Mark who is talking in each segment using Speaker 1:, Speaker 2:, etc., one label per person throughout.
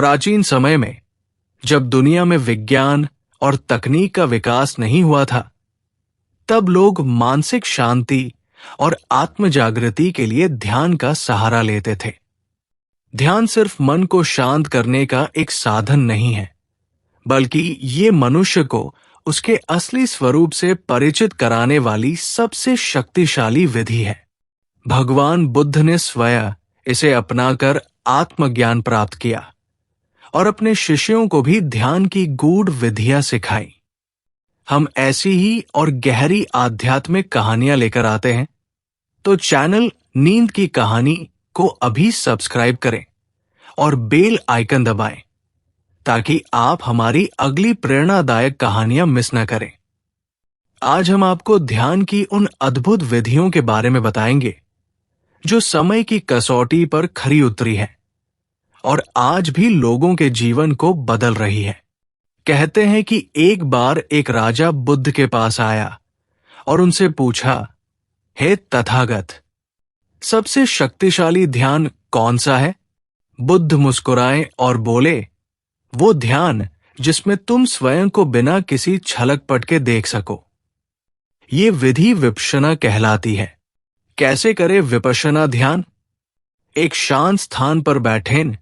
Speaker 1: प्राचीन समय में जब दुनिया में विज्ञान और तकनीक का विकास नहीं हुआ था, तब लोग मानसिक शांति और आत्म जागृति के लिए ध्यान का सहारा लेते थे। ध्यान सिर्फ मन को शांत करने का एक साधन नहीं है, बल्कि ये मनुष्य को उसके असली स्वरूप से परिचित कराने वाली सबसे शक्तिशाली विधि है। भगवान बुद्ध ने स्वयं इसे अपनाकर आत्मज्ञान प्राप्त किया और अपने शिष्यों को भी ध्यान की गूढ़ विधियां सिखाई। हम ऐसी ही और गहरी आध्यात्मिक कहानियां लेकर आते हैं, तो चैनल नींद की कहानी को अभी सब्सक्राइब करें और बेल आइकन दबाएं, ताकि आप हमारी अगली प्रेरणादायक कहानियां मिस न करें। आज हम आपको ध्यान की उन अद्भुत विधियों के बारे में बताएंगे जो समय की कसौटी पर खरी उतरी है और आज भी लोगों के जीवन को बदल रही है। कहते हैं कि एक बार एक राजा बुद्ध के पास आया और उनसे पूछा, हे तथागत, सबसे शक्तिशाली ध्यान कौन सा है? बुद्ध मुस्कुराए और बोले, वो ध्यान जिसमें तुम स्वयं को बिना किसी छलकपट के देख सको। ये विधि विपश्यना कहलाती है। कैसे करे विपश्यना ध्यान? एक शांत स्थान पर बैठें,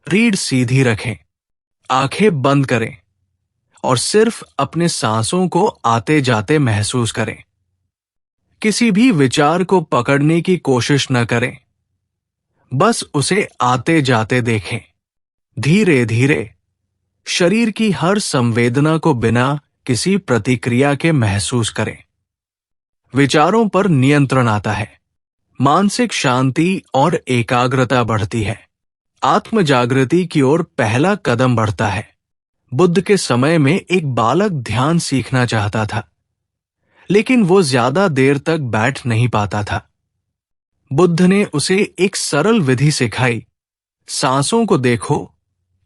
Speaker 1: रीढ़ सीधी रखें, आंखें बंद करें और सिर्फ अपने सांसों को आते जाते महसूस करें। किसी भी विचार को पकड़ने की कोशिश न करें, बस उसे आते जाते देखें। धीरे धीरे शरीर की हर संवेदना को बिना किसी प्रतिक्रिया के महसूस करें। विचारों पर नियंत्रण आता है, मानसिक शांति और एकाग्रता बढ़ती है, आत्म जागृति की ओर पहला कदम बढ़ता है। बुद्ध के समय में एक बालक ध्यान सीखना चाहता था, लेकिन वो ज्यादा देर तक बैठ नहीं पाता था। बुद्ध ने उसे एक सरल विधि सिखाई, सांसों को देखो,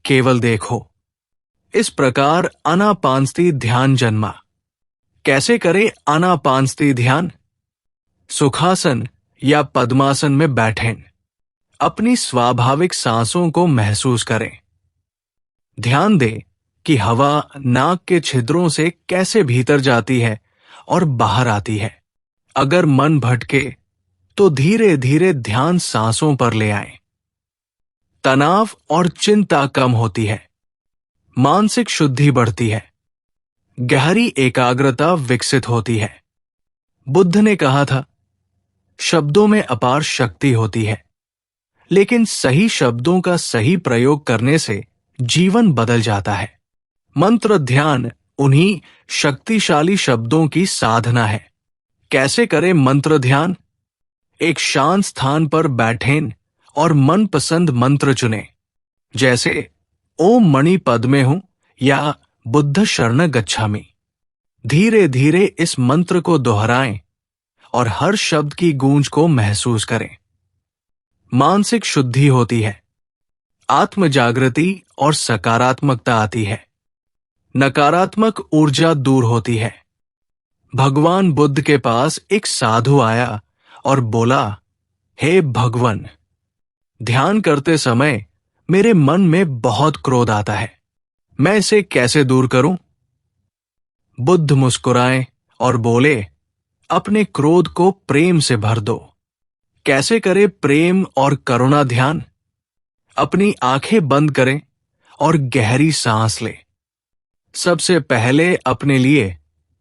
Speaker 1: केवल देखो। इस प्रकार आनापानसती ध्यान जन्मा। कैसे करे आनापानसती ध्यान? सुखासन या पद्मासन में बैठें, अपनी स्वाभाविक सांसों को महसूस करें। ध्यान दें कि हवा नाक के छिद्रों से कैसे भीतर जाती है और बाहर आती है। अगर मन भटके तो धीरे धीरे ध्यान सांसों पर ले आएं। तनाव और चिंता कम होती है, मानसिक शुद्धि बढ़ती है, गहरी एकाग्रता विकसित होती है। बुद्ध ने कहा था, शब्दों में अपार शक्ति होती है, लेकिन सही शब्दों का सही प्रयोग करने से जीवन बदल जाता है। मंत्र ध्यान उन्हीं शक्तिशाली शब्दों की साधना है। कैसे करें मंत्र ध्यान? एक शांत स्थान पर बैठें और मनपसंद मंत्र चुनें, जैसे ओम मणि पद में हूं या बुद्ध शरण गच्छामि। धीरे धीरे इस मंत्र को दोहराएं और हर शब्द की गूंज को महसूस करें। मानसिक शुद्धि होती है, आत्म जागृति और सकारात्मकता आती है, नकारात्मक ऊर्जा दूर होती है। भगवान बुद्ध के पास एक साधु आया और बोला, हे भगवन, ध्यान करते समय मेरे मन में बहुत क्रोध आता है, मैं इसे कैसे दूर करूं? बुद्ध मुस्कुराए और बोले, अपने क्रोध को प्रेम से भर दो। कैसे करे प्रेम और करुणा ध्यान? अपनी आंखें बंद करें और गहरी सांस लें। सबसे पहले अपने लिए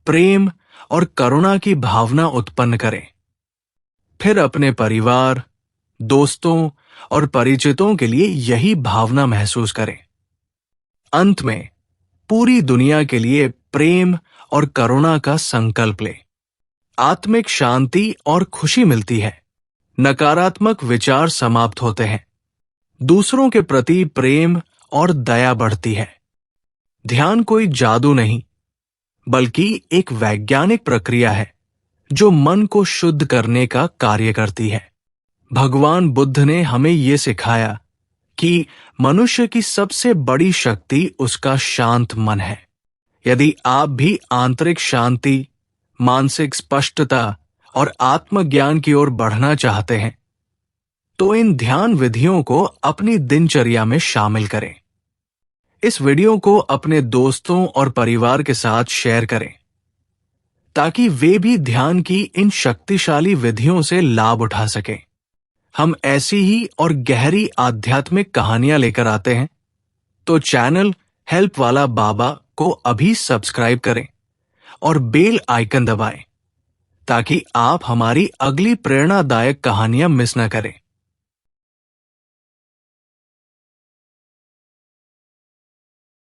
Speaker 1: प्रेम और करुणा की भावना उत्पन्न करें, फिर अपने परिवार, दोस्तों और परिचितों के लिए यही भावना महसूस करें। अंत में पूरी दुनिया के लिए प्रेम और करुणा का संकल्प लें। आत्मिक शांति और खुशी मिलती है, नकारात्मक विचार समाप्त होते हैं, दूसरों के प्रति प्रेम और दया बढ़ती है। ध्यान कोई जादू नहीं, बल्कि एक वैज्ञानिक प्रक्रिया है जो मन को शुद्ध करने का कार्य करती है। भगवान बुद्ध ने हमें ये सिखाया कि मनुष्य की सबसे बड़ी शक्ति उसका शांत मन है। यदि आप भी आंतरिक शांति, मानसिक स्पष्टता और आत्मज्ञान की ओर बढ़ना चाहते हैं, तो इन ध्यान विधियों को अपनी दिनचर्या में शामिल करें। इस वीडियो को अपने दोस्तों और परिवार के साथ शेयर करें ताकि वे भी ध्यान की इन शक्तिशाली विधियों से लाभ उठा सकें। हम ऐसी ही और गहरी आध्यात्मिक कहानियां लेकर आते हैं, तो चैनल हेल्प वाला बाबा को अभी सब्सक्राइब करें और बेल आइकन दबाएं ताकि आप हमारी अगली प्रेरणादायक कहानियां मिस न करें।